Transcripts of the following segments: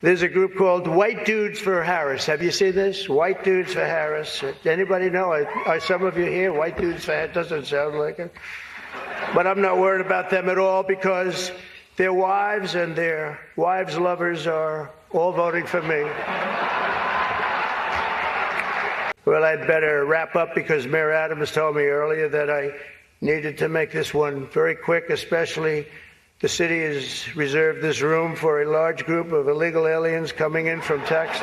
There's a group called White Dudes for Harris. Have you seen this? White Dudes for Harris. Anybody know? Are some of you here? White Dudes for Harris? Doesn't sound like it. But I'm not worried about them at all because their wives and their wives' lovers are all voting for me. Well, I'd better wrap up because Mayor Adams told me earlier that I needed to make this one very quick, especially the city has reserved this room for a large group of illegal aliens coming in from Texas.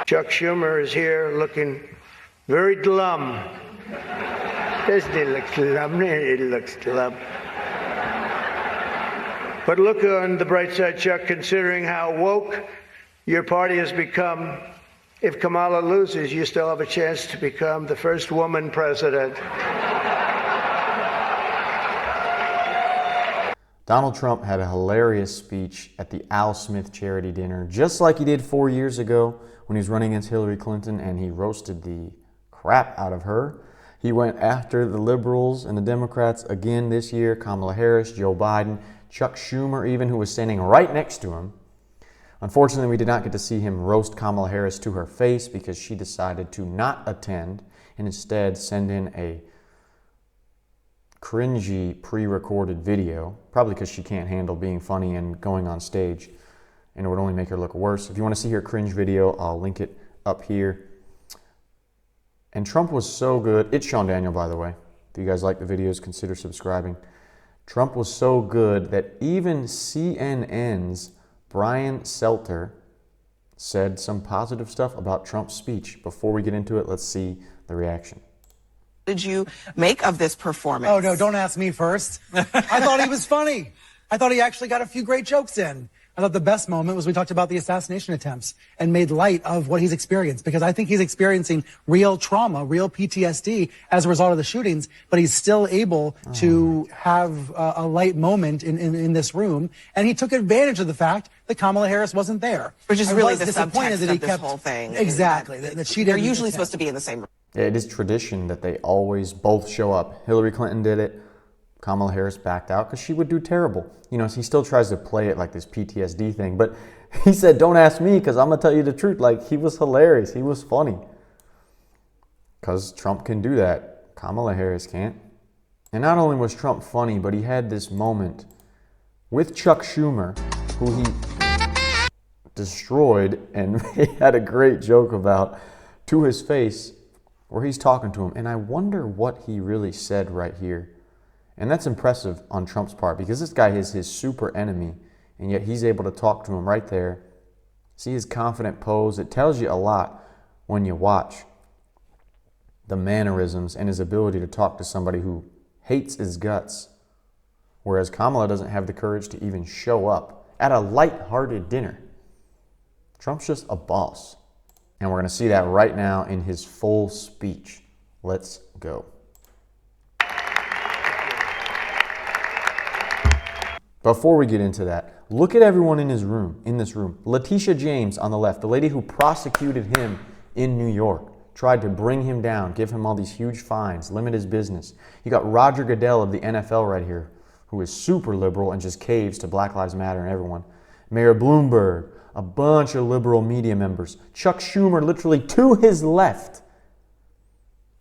Chuck Schumer is here looking very glum. Doesn't he look glum? He looks glum. But look on the bright side, Chuck, considering how woke your party has become. If Kamala loses, you still have a chance to become the first woman president. Donald Trump had a hilarious speech at the Al Smith charity dinner, just like he did 4 years ago when he was running against Hillary Clinton and he roasted the crap out of her. He went after the liberals and the Democrats again this year, Kamala Harris, Joe Biden, Chuck Schumer even, who was standing right next to him. Unfortunately, we did not get to see him roast Kamala Harris to her face because she decided to not attend and instead send in a cringy pre-recorded video, probably because she can't handle being funny and going on stage, and it would only make her look worse. If you want to see her cringe video, I'll link it up here. And Trump was so good. It's itsSeanDaniel, by the way. If you guys like the videos, consider subscribing. Trump was so good that even CNN's Brian Selter said some positive stuff about Trump's speech. Before we get into it, let's see the reaction. Did you make of this performance? Oh, no, don't ask me first. I thought he was funny. I thought he actually got a few great jokes in. I thought the best moment was we talked about the assassination attempts and made light of what he's experienced, because I think he's experiencing real trauma, real PTSD as a result of the shootings, but he's still able to have a light moment in this room. And he took advantage of the fact that Kamala Harris wasn't there. Which is I really was the disappointed subtext that he of this kept, whole thing. Exactly. That she They're didn't usually attend. supposed to be in the same room. Yeah, it is tradition that they always both show up. Hillary Clinton did it. Kamala Harris backed out because she would do terrible. You know, he still tries to play it like this PTSD thing, but he said, don't ask me because I'm going to tell you the truth. Like, he was hilarious. He was funny. Because Trump can do that. Kamala Harris can't. And not only was Trump funny, but he had this moment with Chuck Schumer, who he destroyed, and he had a great joke about to his face where he's talking to him. And I wonder what he really said right here. And that's impressive on Trump's part because this guy is his super enemy, and yet he's able to talk to him right there. See his confident pose. It tells you a lot when you watch the mannerisms and his ability to talk to somebody who hates his guts, whereas Kamala doesn't have the courage to even show up at a light-hearted dinner. Trump's just a boss. And we're going to see that right now in his full speech. Let's go. Before we get into that, look at everyone in this room. Letitia James on the left, the lady who prosecuted him in New York, tried to bring him down, give him all these huge fines, limit his business. You got Roger Goodell of the NFL right here, who is super liberal and just caves to Black Lives Matter and everyone. Mayor Bloomberg, a bunch of liberal media members. Chuck Schumer literally to his left.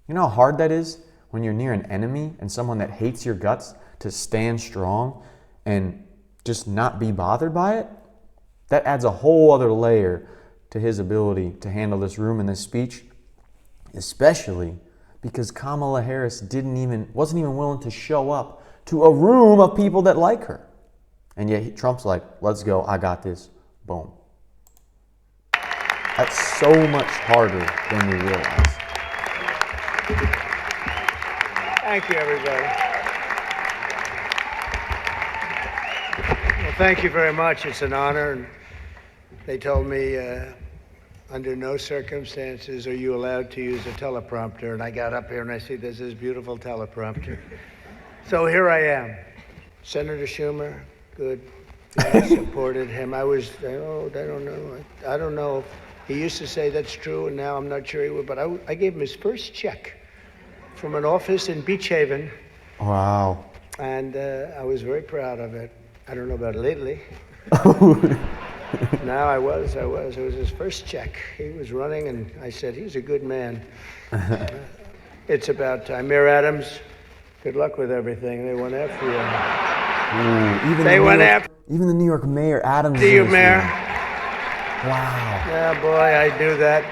You know how hard that is when you're near an enemy and someone that hates your guts to stand strong and just not be bothered by it? That adds a whole other layer to his ability to handle this room and this speech, especially because Kamala Harris wasn't even willing to show up to a room of people that like her. And yet Trump's like, let's go, I got this, boom. That's so much harder than we realize. Thank you, everybody. Well, thank you very much. It's an honor. And they told me under no circumstances are you allowed to use a teleprompter. And I got up here and I see there's this beautiful teleprompter. So here I am. Senator Schumer, good. I supported him. I don't know. I don't know. He used to say that's true, and now I'm not sure he would. But I gave him his first check from an office in Beach Haven. Wow. And I was very proud of it. I don't know about lately. No, I was. It was his first check. He was running, and I said, he's a good man. It's about time. Mayor Adams, good luck with everything. They went after you. Ooh, even the New York mayor, Adams. Do you, Mayor? Wow. Yeah, boy, I knew that.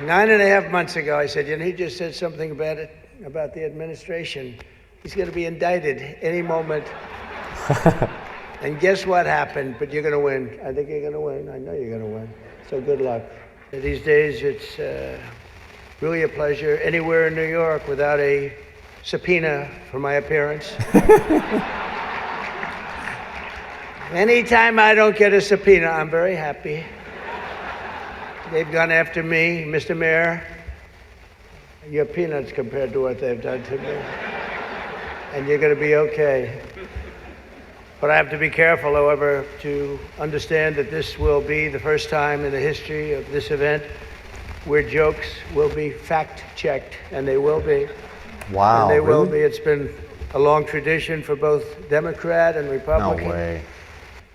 9.5 months ago, I said, he just said something about the administration. He's going to be indicted any moment. And guess what happened? But you're going to win. I think you're going to win. I know you're going to win. So good luck. These days, it's really a pleasure. Anywhere in New York without a subpoena for my appearance. Anytime I don't get a subpoena, I'm very happy. They've gone after me, Mr. Mayor. You're peanuts compared to what they've done to me. And you're going to be okay. But I have to be careful, however, to understand that this will be the first time in the history of this event where jokes will be fact-checked, and they will be. Wow, and they really? will be. It's been a long tradition for both Democrat and Republican No way.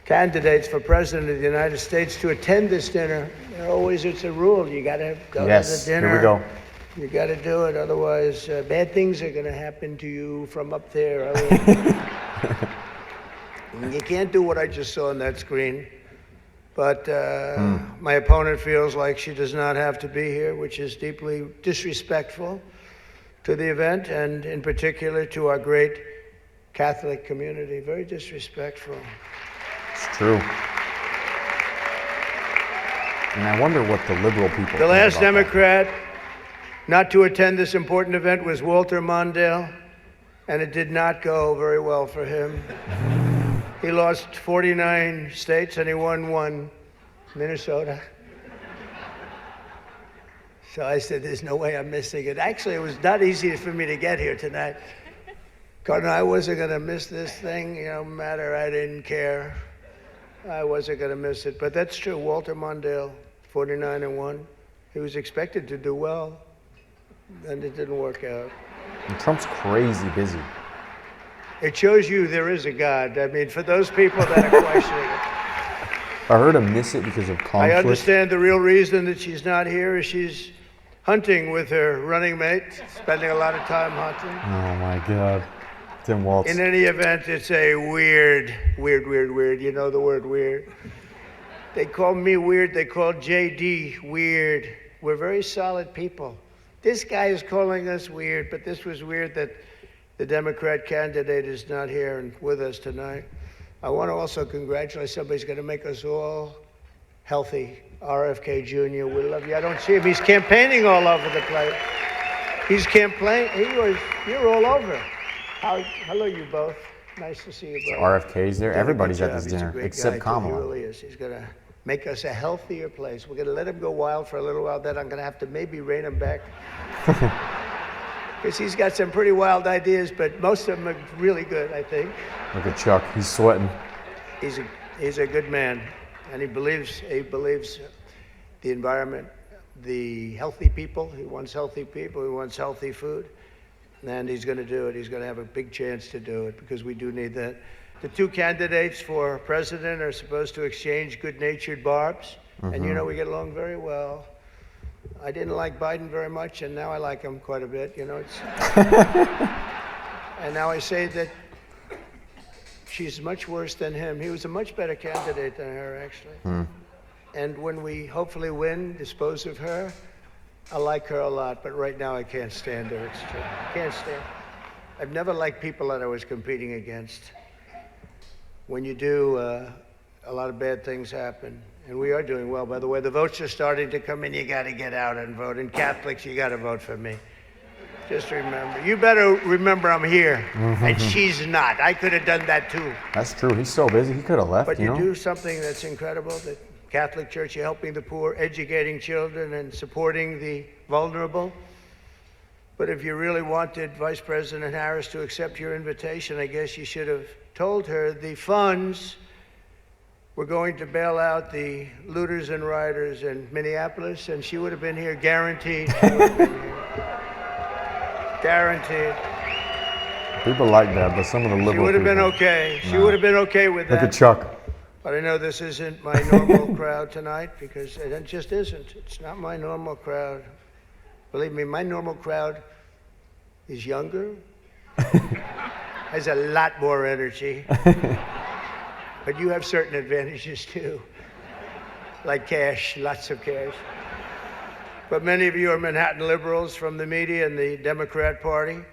candidates for president of the United States to attend this dinner. It's a rule. You got to go to the dinner. Here we go. You got to do it, otherwise bad things are going to happen to you from up there. You can't do what I just saw on that screen. But my opponent feels like she does not have to be here, which is deeply disrespectful to the event, and in particular to our great Catholic community. Very disrespectful. It's true. And I wonder what the liberal people The last Democrat not to attend this important event was Walter Mondale, and it did not go very well for him. He lost 49 states and he won one, Minnesota. So I said, there's no way I'm missing it. Actually, it was not easy for me to get here tonight. Because I wasn't going to miss this thing, no matter, I didn't care. I wasn't going to miss it. But that's true, Walter Mondale, 49-1. He was expected to do well, and it didn't work out. And Trump's crazy busy. It shows you there is a God. I mean, for those people that are questioning it. I heard him miss it because of conflict. I understand the real reason that she's not here is she's hunting with her running mate, spending a lot of time hunting. Oh my God. Tim Waltz. In any event, it's a weird. You know the word weird. They call me weird. They call JD weird. We're very solid people. This guy is calling us weird, but this was weird that the Democrat candidate is not here and with us tonight. I want to also congratulate somebody's going to make us all healthy. RFK Jr., we love you. I don't see him. He's campaigning all over the place. He's campaigning. You're all over. Hello, you both. Nice to see you both. RFK's there. Everybody's at this dinner, except Kamala. He really is. He's going to make us a healthier place. We're going to let him go wild for a little while. Then I'm going to have to maybe rein him back. Because he's got some pretty wild ideas, but most of them are really good, I think. Look at Chuck. He's sweating. He's a good man, and he believes the environment, the healthy people. He wants healthy people. He wants healthy food, and he's going to do it. He's going to have a big chance to do it because we do need that. The two candidates for president are supposed to exchange good-natured barbs, and we get along very well. I didn't like Biden very much, and now I like him quite a bit. And now I say that she's much worse than him. He was a much better candidate than her, actually. And when we hopefully win, dispose of her, I like her a lot, but right now I can't stand her. It's true. I can't stand her. I've never liked people that I was competing against. When you do, a lot of bad things happen. And we are doing well. By the way, the votes are starting to come in. You got to get out and vote. And Catholics, you got to vote for me. Just remember. You better remember I'm here. And she's not. I could have done that too. That's true. He's so busy. He could have left, But you know? do something that's incredible. The Catholic Church, you're helping the poor, educating children, and supporting the vulnerable. But if you really wanted Vice President Harris to accept your invitation, I guess you should have told her the funds were going to bail out the looters and rioters in Minneapolis, and she would have been here, guaranteed. Guaranteed. People like that, but some of the liberal She would have been people- okay. She would have been okay with that. Look at Chuck. But I know this isn't my normal crowd tonight because it just isn't. It's not my normal crowd. Believe me, my normal crowd is younger, has a lot more energy. But you have certain advantages too, like cash, lots of cash. But many of you are Manhattan liberals from the media and the Democrat Party.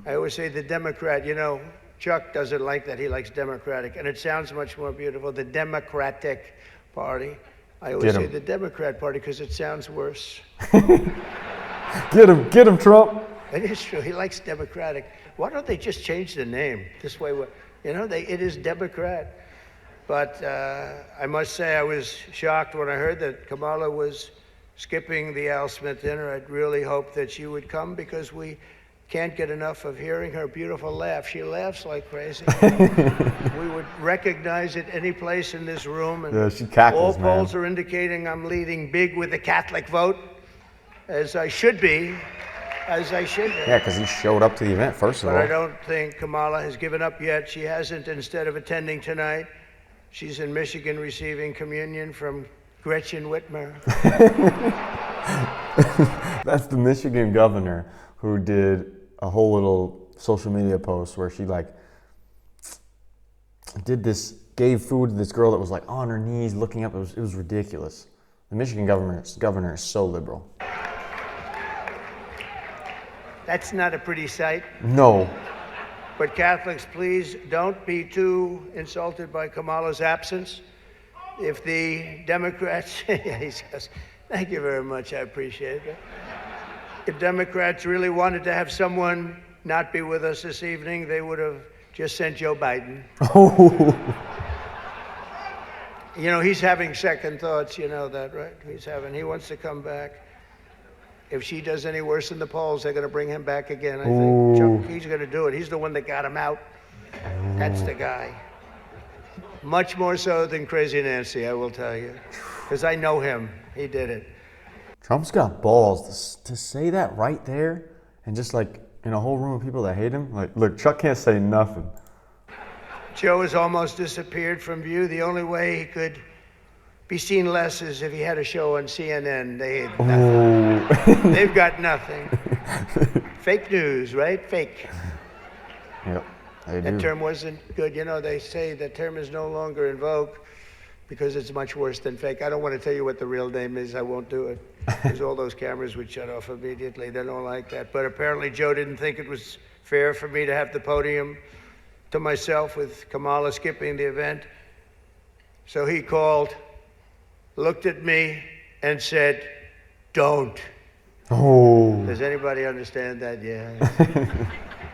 I always say the Democrat, you know, Chuck doesn't like that. He likes Democratic, and it sounds much more beautiful. The Democratic Party. I always say the Democrat Party because it sounds worse. Get him, Trump. It is true. He likes Democratic. Why don't they just change the name? This way, you know, it is Democrat. But I must say I was shocked when I heard that Kamala was skipping the Al Smith dinner. I'd really hoped that she would come because we can't get enough of hearing her beautiful laugh. She laughs like crazy. We would recognize it any place in this room. And yeah, she cackles, all polls are indicating I'm leading big with the Catholic vote, as I should be. Yeah, because he showed up to the event, first of all. But I don't think Kamala has given up yet. She hasn't. Instead of attending tonight, she's in Michigan receiving communion from Gretchen Whitmer. That's the Michigan governor who did a whole little social media post where she gave food to this girl that was like on her knees looking up. It was ridiculous. The Michigan governor is so liberal. That's not a pretty sight. No. But Catholics, please don't be too insulted by Kamala's absence. If the Democrats, yeah, he says, thank you very much, I appreciate it. If Democrats really wanted to have someone not be with us this evening, they would have just sent Joe Biden. Oh. You know, he's having second thoughts, you know that, right? He wants to come back. If she does any worse in the polls, they're going to bring him back again, I think. Chuck, he's going to do it. He's the one that got him out. That's the guy. Much more so than Crazy Nancy, I will tell you. Because I know him. He did it. Trump's got balls to say that right there and just like in a whole room of people that hate him. Like, look, Chuck can't say nothing. Joe has almost disappeared from view. The only way he could be seen less is if he had a show on CNN. They had nothing. They've got nothing. Fake news, right? Fake. Yep, they do. That term wasn't good. You know, they say that term is no longer in vogue because it's much worse than fake. I don't want to tell you what the real name is. I won't do it. Because all those cameras would shut off immediately. They don't like that. But apparently Joe didn't think it was fair for me to have the podium to myself with Kamala skipping the event. So he called, looked at me, and said, don't. Oh. Does anybody understand that? Yeah.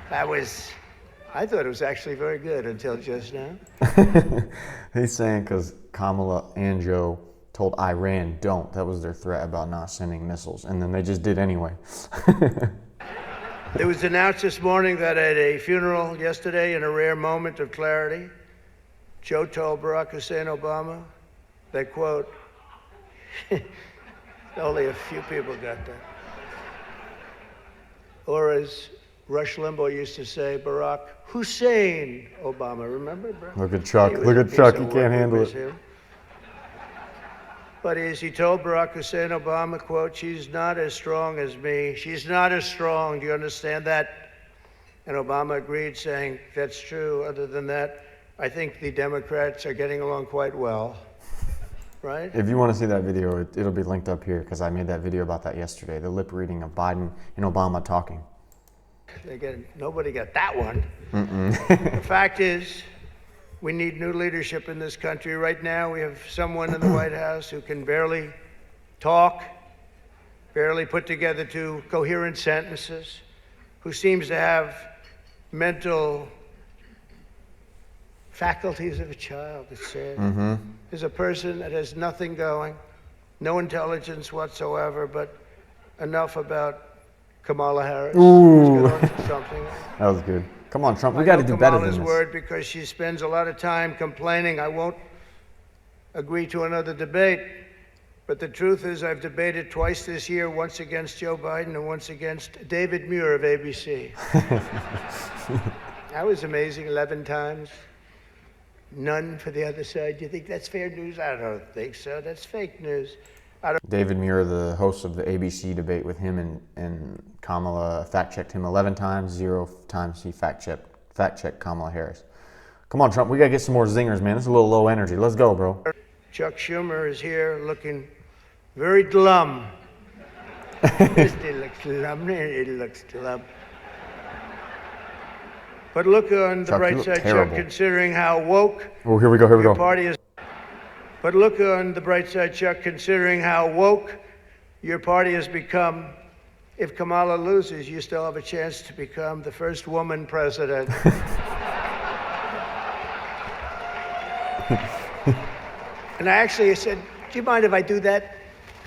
I thought it was actually very good until just now. He's saying because Kamala and Joe told Iran don't. That was their threat about not sending missiles. And then they just did anyway. It was announced this morning that at a funeral yesterday, in a rare moment of clarity, Joe told Barack Hussein Obama that, quote, only a few people got that. Or as Rush Limbaugh used to say, Barack Hussein Obama. Remember, bro? Look at Chuck. Look at Chuck. He can't handle it. But as he told Barack Hussein Obama, quote, she's not as strong as me. She's not as strong. Do you understand that? And Obama agreed, saying, that's true. Other than that, I think the Democrats are getting along quite well. Right? If you want to see that video, it'll be linked up here because I made that video about that yesterday. The lip reading of Biden and Obama talking. Again, nobody got that one. The fact is, we need new leadership in this country. Right now, we have someone in the White House who can barely talk, barely put together two coherent sentences, who seems to have mental faculties of a child, it's sad. Is a person that has nothing going, no intelligence whatsoever, but enough about Kamala Harris. Ooh. Let's get on to something. That was good. Come on, Trump. We got to do better than this. Kamala's word because she spends a lot of time complaining. I won't agree to another debate. But the truth is I've debated twice this year, once against Joe Biden and once against David Muir of ABC. That was amazing, 11 times. none for the other side. Do you think that's fair news? I don't think so. That's fake news. David Muir, the host of the ABC debate with him and Kamala, fact-checked him 11 times, 0 times he fact-checked Kamala Harris. Come on, Trump, we got to get some more zingers, man. This is a little low energy. Let's go, bro. Chuck Schumer is here looking very glum. He looks glum. He looks glum. But look on the Chuck, bright you look side, terrible. Chuck, considering how woke Oh, here we go, your party is. But look on the bright side, Chuck, considering how woke your party has become. If Kamala loses, you still have a chance to become the first woman president. And I actually said, do you mind if I do that?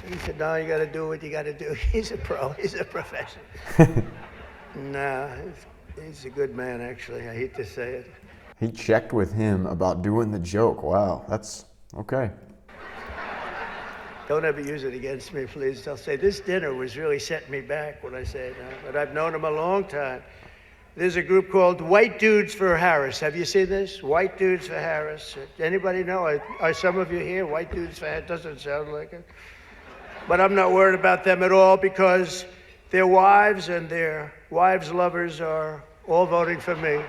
He said, no, you got to do what you got to do. He's a pro. He's a professional. No, he's a good man, actually. I hate to say it. He checked with him about doing the joke. Wow, that's okay. Don't ever use it against me, please. They'll say, this dinner was really setting me back when I say it. But I've known him a long time. There's a group called White Dudes for Harris. Have you seen this? White Dudes for Harris. Anybody know? Are some of you here? White Dudes for Harris? Doesn't sound like it. But I'm not worried about them at all because their wives and their wives' lovers are all voting for me.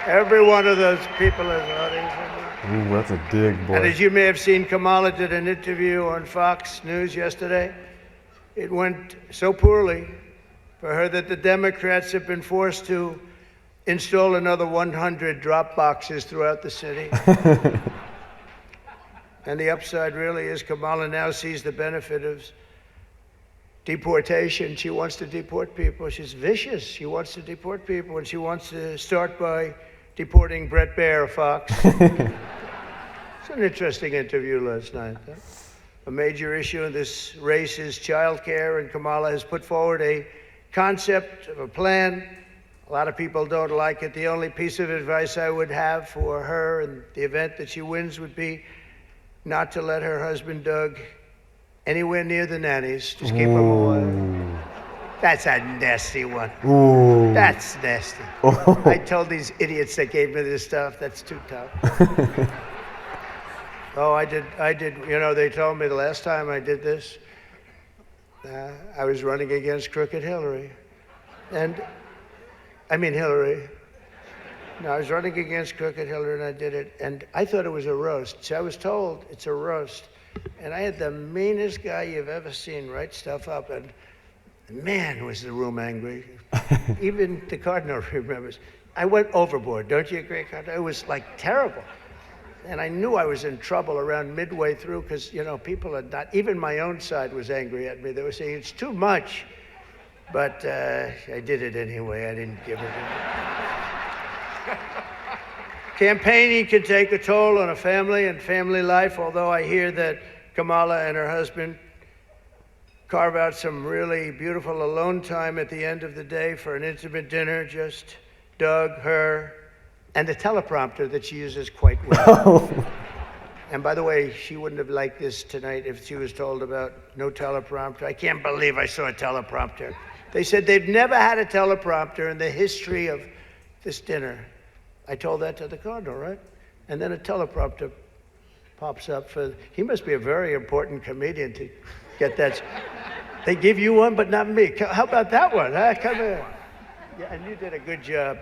Every one of those people is voting for me. Ooh, that's a dig, boy. And as you may have seen, Kamala did an interview on Fox News yesterday. It went so poorly for her that the Democrats have been forced to install another 100 drop boxes throughout the city. And the upside really is Kamala now sees the benefit of deportation. She wants to deport people. She's vicious. She wants to deport people, and she wants to start by deporting Bret Baier of Fox. It's an interesting interview last night. Huh? A major issue in this race is child care, and Kamala has put forward a concept of a plan. A lot of people don't like it. The only piece of advice I would have for her in the event that she wins would be not to let her husband, Doug, anywhere near the nannies. Just keep them away. That's a nasty one. Ooh. That's nasty. Oh. I told these idiots that gave me this stuff, that's too tough. Oh, I did. You know, they told me the last time I did this, I was running against Crooked Hillary. Hillary. No, I was running against Crooked Hillary and I did it. And I thought it was a roast. So I was told it's a roast. And I had the meanest guy you've ever seen write stuff up. And man, was the room angry. Even the Cardinal remembers. I went overboard. Don't you agree, Cardinal? It was like terrible. And I knew I was in trouble around midway through because, you know, people had not, even my own side was angry at me. They were saying, it's too much. But I did it anyway. I didn't give it Campaigning can take a toll on a family and family life, although I hear that Kamala and her husband carve out some really beautiful alone time at the end of the day for an intimate dinner, just Doug, her, and the teleprompter that she uses quite well. And by the way, she wouldn't have liked this tonight if she was told about no teleprompter. I can't believe I saw a teleprompter. They said they've never had a teleprompter in the history of this dinner. I told that to the Cardinal, right? And then a teleprompter pops up for, he must be a very important comedian to get that. They give you one, but not me. How about that one? Huh? Come here. Yeah, and you did a good job.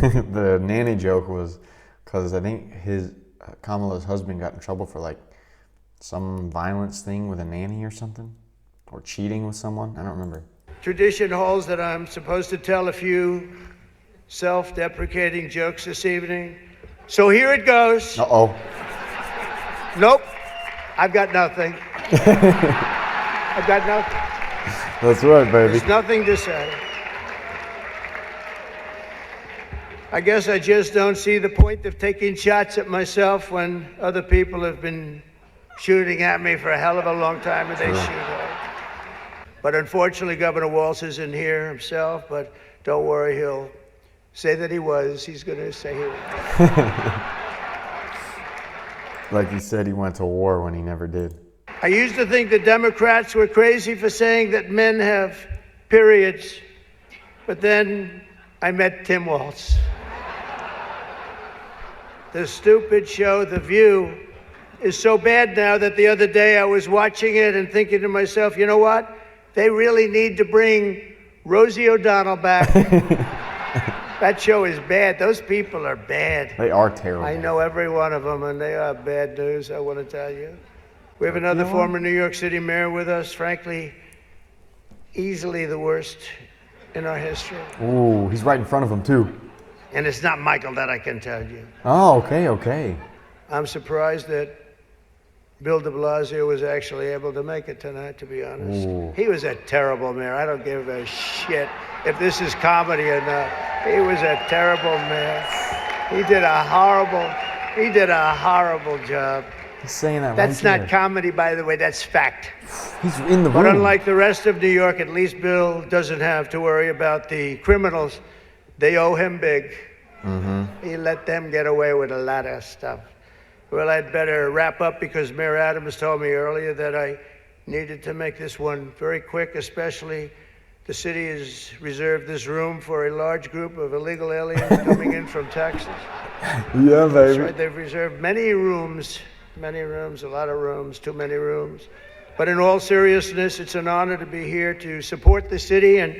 The nanny joke was because I think Kamala's husband got in trouble for like some violence thing with a nanny or something, or cheating with someone. I don't remember. Tradition holds that I'm supposed to tell a few self-deprecating jokes this evening. So here it goes. Uh-oh. Nope. I've got nothing. I've got nothing. That's right, baby. There's nothing to say. I guess I just don't see the point of taking shots at myself when other people have been shooting at me for a hell of a long time and they shoot hard. But unfortunately, Governor Walz isn't here himself, but don't worry, he'll say that he was. He's going to say he was. Like he said he went to war when he never did. I used to think the Democrats were crazy for saying that men have periods, but then I met Tim Walz. The stupid show, The View, is so bad now that the other day I was watching it and thinking to myself, you know what? They really need to bring Rosie O'Donnell back. That show is bad. Those people are bad. They are terrible. I know every one of them, and they are bad news, I want to tell you. We have another former New York City mayor with us, frankly, easily the worst in our history. Ooh, he's right in front of him, too. And it's not Michael, that I can tell you. Oh, okay. I'm surprised that Bill de Blasio was actually able to make it tonight, to be honest. Ooh. He was a terrible mayor. I don't give a shit if this is comedy or not. He was a terrible mayor. He did a horrible job. He's saying that That's right not there. comedy, by the way, that's fact. He's in the But room. unlike the rest of New York, at least Bill doesn't have to worry about the criminals. They owe him big. He let them get away with a lot of stuff. Well, I'd better wrap up because Mayor Adams told me earlier that I needed to make this one very quick, especially the city has reserved this room for a large group of illegal aliens coming in from Texas. Yeah, That's baby. right, they've reserved many rooms, a lot of rooms, too many rooms. But in all seriousness, it's an honor to be here to support the city and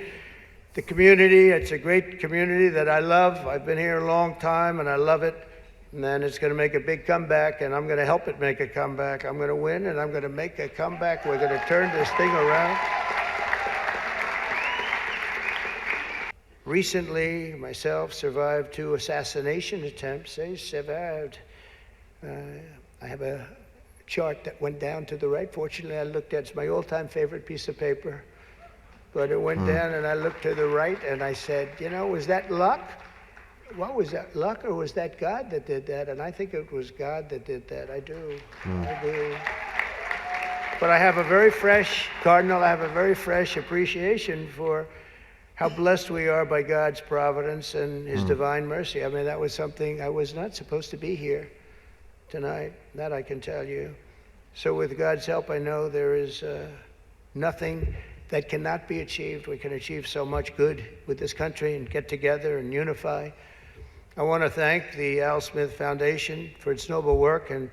the community. It's a great community that I love. I've been here a long time and I love it. And then it's going to make a big comeback, and I'm going to help it make a comeback. I'm going to win, and I'm going to make a comeback. We're going to turn this thing around. Recently, myself survived 2 assassination attempts. I survived. I have a chart that went down to the right. Fortunately, I looked at it's my all-time favorite piece of paper. But it went down, and I looked to the right, and I said, you know, was that luck? What was that, luck, or was that God that did that? And I think it was God that did that. I do. I do. But I have a very fresh, Cardinal, I have a very fresh appreciation for how blessed we are by God's providence and his divine mercy. I mean, that was something, I was not supposed to be here tonight. That I can tell you. So with God's help, I know there is nothing that cannot be achieved. We can achieve so much good with this country and get together and unify. I want to thank the Al Smith Foundation for its noble work, and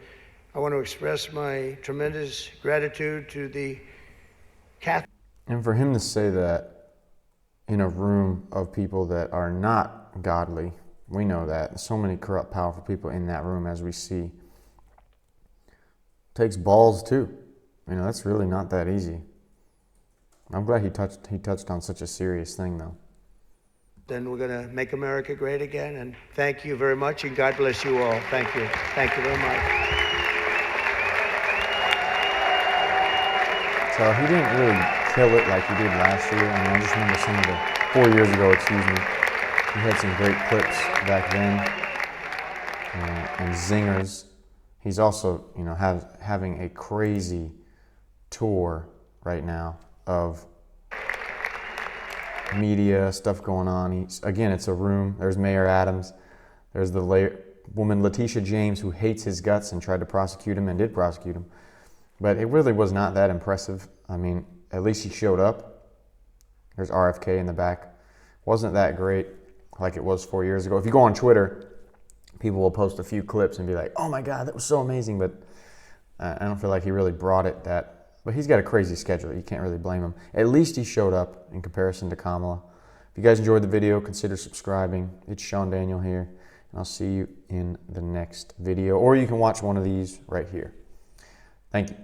I want to express my tremendous gratitude to the Catholic. And for him to say that in a room of people that are not godly, we know that. So many corrupt, powerful people in that room, as we see. Takes balls too. You know, that's really not that easy. I'm glad he touched on such a serious thing, though. Then we're going to make America great again, and thank you very much, and God bless you all. Thank you. Thank you very much. So he didn't really kill it like he did last year. I mean, I just remember some of the 4 years ago, he had some great clips back then and zingers. He's also, you know, having a crazy tour right now of media stuff going on. Again, it's a room. There's Mayor Adams. There's the woman Letitia James, who hates his guts and tried to prosecute him and did prosecute him. But it really was not that impressive. I mean, at least he showed up. There's RFK in the back. Wasn't that great like it was 4 years ago. If you go on Twitter, people will post a few clips and be like, oh my God, that was so amazing. But I don't feel like he really brought it that. But he's got a crazy schedule. You can't really blame him. At least he showed up in comparison to Kamala. If you guys enjoyed the video, consider subscribing. It's itsSeanDaniel here, and I'll see you in the next video. Or you can watch one of these right here. Thank you.